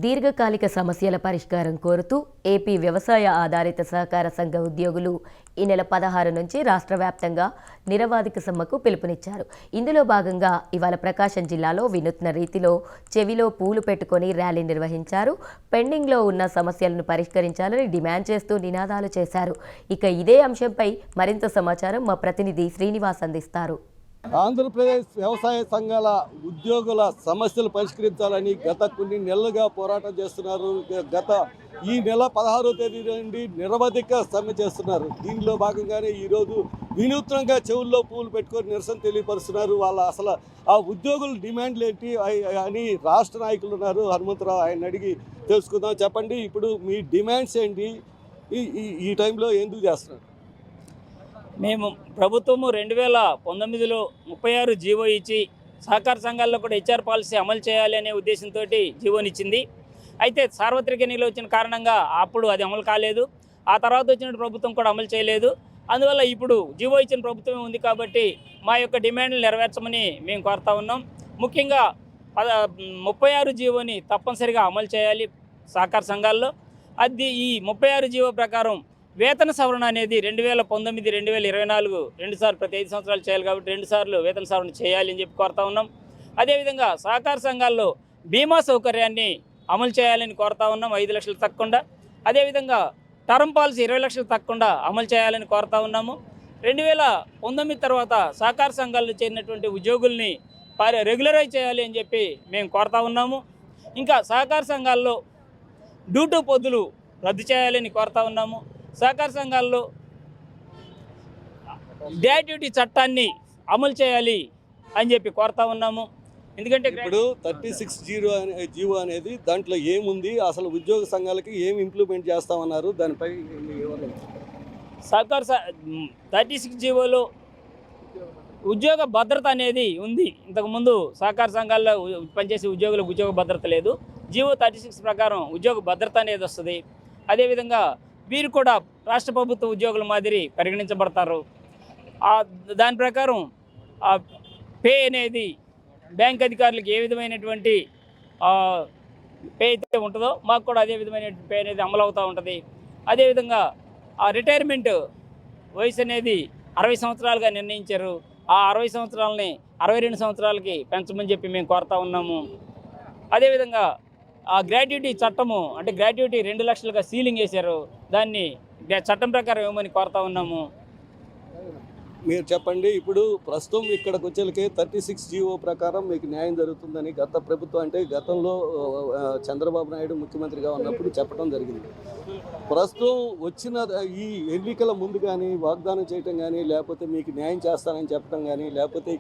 దీర్ఘకాలిక సమస్యల పరిష్కారం కోరుతూ ఏపీ వ్యవసాయ ఆధారిత సహకార సంఘ ఉద్యోగులు ఈ నెల 16 నుంచి రాష్ట్ర వ్యాప్తంగా నిరవధిక సమ్మెకు పిలుపునిచ్చారు. ఇందులో భాగంగా ఇవాళ ప్రకాశం జిల్లాలో వినూత్న రీతిలో చెవిలో పూలు పెట్టుకొని ర్యాలీ నిర్వహించారు. పెండింగ్లో ఉన్న సమస్యలను పరిష్కరించాలని డిమాండ్ చేస్తూ నినాదాలు చేశారు. ఇక ఇదే అంశంపై మరింత సమాచారం మా ప్రతినిధి శ్రీనివాస్ అందిస్తారు. ఆంధ్రప్రదేశ్ వ్యవసాయ సంఘాల ఉద్యోగుల సమస్యలు పరిష్కరించాలని గత కొన్ని నెలలుగా పోరాటం చేస్తున్నారు. ఈ నెల 16వ తేదీ నుండి నిరవధిక సమ్మె చేస్తున్నారు. దీనిలో భాగంగానే ఈరోజు వినూత్నంగా చెవుల్లో పూలు పెట్టుకొని నిరసన తెలియపరుస్తున్నారు. అసలు ఆ ఉద్యోగుల డిమాండ్లు ఏంటి అని రాష్ట్ర నాయకులు ఉన్నారు. హనుమంతరావు ఆయన అడిగి తెలుసుకుందాం. చెప్పండి, ఇప్పుడు మీ డిమాండ్స్ ఏంటి, ఈ టైంలో ఎందుకు చేస్తున్నారు? మేము ప్రభుత్వము 2019లో 36 జీవో ఇచ్చి సహకార సంఘాల్లో కూడా హెచ్ఆర్ పాలసీ అమలు చేయాలి అనే ఉద్దేశంతో జీవోనిచ్చింది. అయితే సార్వత్రిక ఎన్నికలు వచ్చిన కారణంగా అప్పుడు అది అమలు కాలేదు. ఆ తర్వాత వచ్చిన ప్రభుత్వం కూడా అమలు చేయలేదు. అందువల్ల ఇప్పుడు జీవో ఇచ్చిన ప్రభుత్వమే ఉంది కాబట్టి మా యొక్క డిమాండ్లు నెరవేర్చమని మేము కోరుతా ఉన్నాం. ముఖ్యంగా 36 జీవోని తప్పనిసరిగా అమలు చేయాలి సహకార సంఘాల్లో. అది ఈ 36 జీవో ప్రకారం వేతన సవరణ అనేది 2019, 2024 రెండుసార్లు ప్రతి 5 సంవత్సరాలు చేయాలి కాబట్టి 2 సార్లు వేతన సవరణ చేయాలి అని చెప్పి కోరుతా ఉన్నాం. అదేవిధంగా సహకార సంఘాల్లో బీమా సౌకర్యాన్ని అమలు చేయాలని కోరుతా ఉన్నాం, 5 లక్షలు తక్కకుండా. అదేవిధంగా టర్మ్ పాలసీ 20 లక్షలు తక్కకుండా అమలు చేయాలని కోరుతా ఉన్నాము. 2019 తర్వాత సహకార సంఘాల్లో చేరినటువంటి ఉద్యోగుల్ని రెగ్యులరైజ్ చేయాలి అని చెప్పి మేము కోరుతా ఉన్నాము. ఇంకా సహకార సంఘాల్లో డ్యూటీ పొద్దులు రద్దు చేయాలని కోరుతా ఉన్నాము. సహకార సంఘాల్లో గ్రాట్యుటీ చట్టాన్ని అమలు చేయాలి అని చెప్పి కోరుతా ఉన్నాము. ఎందుకంటే ఇప్పుడు 36 జీవో అనేది దాంట్లో ఏముంది, అసలు ఉద్యోగ సంఘాలకి ఏమి ఇంప్లిమెంట్ చేస్తామన్నారు, దానిపై సహకార 36 జీవోలో ఉద్యోగ భద్రత అనేది ఉంది. ఇంతకుముందు సహకార సంఘాల్లో పనిచేసే ఉద్యోగులకు ఉద్యోగ భద్రత లేదు. జీవో 36 ప్రకారం ఉద్యోగ భద్రత అనేది వస్తుంది. అదేవిధంగా వీరు కూడా రాష్ట్ర ప్రభుత్వ ఉద్యోగుల మాదిరి పరిగణించబడతారు. దాని ప్రకారం పే అనేది బ్యాంక్ అధికారులకు ఏ విధమైనటువంటి పే అయితే ఉంటుందో మాకు కూడా అదే విధమైన పే అనేది అమలు అవుతూ ఉంటుంది. అదేవిధంగా ఆ రిటైర్మెంట్ వయసు అనేది 60 సంవత్సరాలుగా నిర్ణయించారు. ఆ 60 సంవత్సరాలని 62 సంవత్సరాలకి పెంచమని చెప్పి మేము కోరుతా ఉన్నాము. అదేవిధంగా ఆ గ్రాట్యుటీ చట్టము అంటే గ్రాట్యుటీ 2 లక్షలుగా సీలింగ్ వేశారు, దాన్ని చట్టం ప్రకారం ఇవ్వమని కోరుతా ఉన్నాము. మీరు చెప్పండి, ఇప్పుడు ప్రస్తుతం ఇక్కడికి వచ్చేలకే 36 జీవో ప్రకారం మీకు న్యాయం జరుగుతుందని గత ప్రభుత్వం అంటే గతంలో చంద్రబాబు నాయుడు ముఖ్యమంత్రిగా ఉన్నప్పుడు చెప్పడం జరిగింది. ప్రస్తుతం వచ్చిన ఈ ఎన్నికల ముందు కానీ వాగ్దానం చేయటం కానీ, లేకపోతే మీకు న్యాయం చేస్తానని చెప్పడం కానీ, లేకపోతే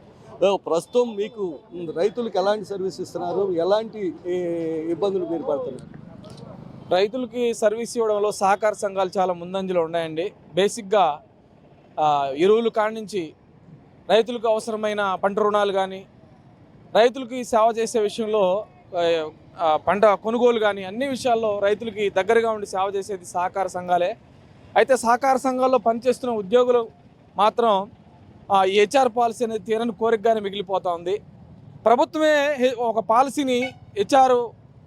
ప్రస్తుతం మీకు రైతులకు ఎలాంటి సర్వీస్ ఇస్తున్నారు, ఎలాంటి ఇబ్బందులు మీరు పడుతున్నారు? రైతులకి సర్వీస్ ఇవ్వడంలో సహకార సంఘాలు చాలా ముందంజలో ఉన్నాయండి. బేసిక్గా ఎరువులు కాడి నుంచి రైతులకు అవసరమైన పంట రుణాలు కానీ, రైతులకి సేవ చేసే విషయంలో పంట కొనుగోలు కానీ అన్ని విషయాల్లో రైతులకి దగ్గరగా ఉండి సేవ చేసేది సహకార సంఘాలే. అయితే సహకార సంఘాల్లో పనిచేస్తున్న ఉద్యోగులు మాత్రం ఈ హెచ్ఆర్ పాలసీ అనేది తీరని కోరికగానే మిగిలిపోతూ ఉంది. ప్రభుత్వమే ఒక పాలసీని హెచ్ఆర్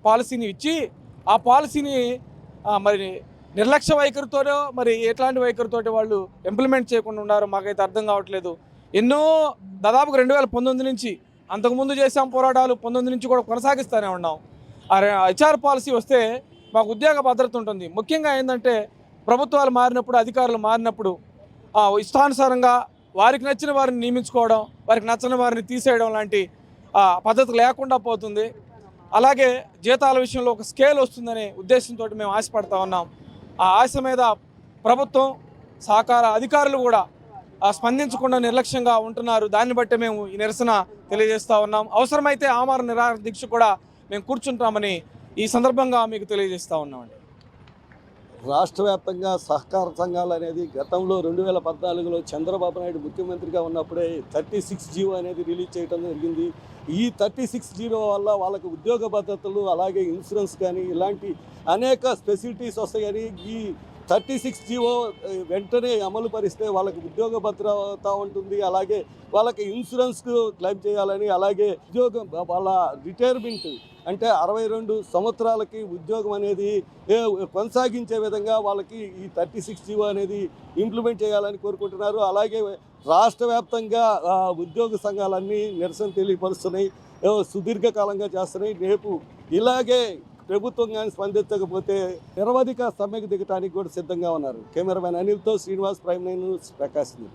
పాలసీని ఇచ్చి ఆ పాలసీని మరి నిర్లక్ష్య వైఖరితోనో మరి ఎట్లాంటి వైఖరితో వాళ్ళు ఇంప్లిమెంట్ చేయకుండా ఉన్నారు మాకైతే అర్థం కావట్లేదు. దాదాపుగా 2019 నుంచి అంతకుముందు చేసాం పోరాటాలు, 19 నుంచి కూడా కొనసాగిస్తూనే ఉన్నాం. ఆ హెచ్ఆర్ పాలసీ వస్తే మాకు ఉద్యోగ భద్రత ఉంటుంది. ముఖ్యంగా ఏంటంటే ప్రభుత్వాలు మారినప్పుడు, అధికారులు మారినప్పుడు ఇష్టానుసారంగా వారికి నచ్చిన వారిని నియమించుకోవడం, వారికి నచ్చని వారిని తీసేయడం లాంటి పద్ధతి లేకుండా పోతుంది. అలాగే జీతాల విషయంలో ఒక స్కేల్ వస్తుందనే ఉద్దేశంతో మేము ఆశపడతా ఉన్నాం. ఆ ఆశ మీద ప్రభుత్వం, సహకార అధికారులు కూడా స్పందించకుండా నిర్లక్ష్యంగా ఉంటున్నారు. దాన్ని బట్టి మేము ఈ నిరసన తెలియజేస్తూ ఉన్నాం. అవసరమైతే ఆమరణ నిరాహార దీక్ష కూడా మేము కూర్చుంటామని ఈ సందర్భంగా మీకు తెలియజేస్తూ ఉన్నామండి. రాష్ట్ర వ్యాప్తంగా సహకార సంఘాలు అనేది గతంలో 2014లో చంద్రబాబు నాయుడు ముఖ్యమంత్రిగా ఉన్నప్పుడే 36 జీవో అనేది రిలీజ్ చేయడం జరిగింది. ఈ 36 జీవో వల్ల వాళ్ళకి ఉద్యోగ భద్రతలు, అలాగే ఇన్సూరెన్స్ కానీ ఇలాంటి అనేక ఫెసిలిటీస్ వస్తాయని ఈ 36 జీవో వెంటనే అమలు పరిస్తే వాళ్ళకి ఉద్యోగ భద్రత ఉంటుంది, అలాగే వాళ్ళకి ఇన్సూరెన్స్ క్లెయిమ్ చేయాలని, అలాగే ఉద్యోగం వాళ్ళ రిటైర్మెంట్ అంటే 62 సంవత్సరాలకి ఉద్యోగం అనేది కొనసాగించే విధంగా వాళ్ళకి ఈ 36 జీవో అనేది ఇంప్లిమెంట్ చేయాలని కోరుకుంటున్నారు. అలాగే రాష్ట్ర వ్యాప్తంగా ఉద్యోగ సంఘాలన్నీ నిరసన తెలియపరుస్తున్నాయి, సుదీర్ఘకాలంగా చేస్తున్నాయి. రేపు ఇలాగే ప్రభుత్వం కానీ స్పందించకపోతే నిరవధిక సమ్మెకు దిగటానికి కూడా సిద్ధంగా ఉన్నారు. కెమెరామెన్ అనిల్తో శ్రీనివాస్, ప్రైమ్ 9 న్యూస్, ప్రకాశం.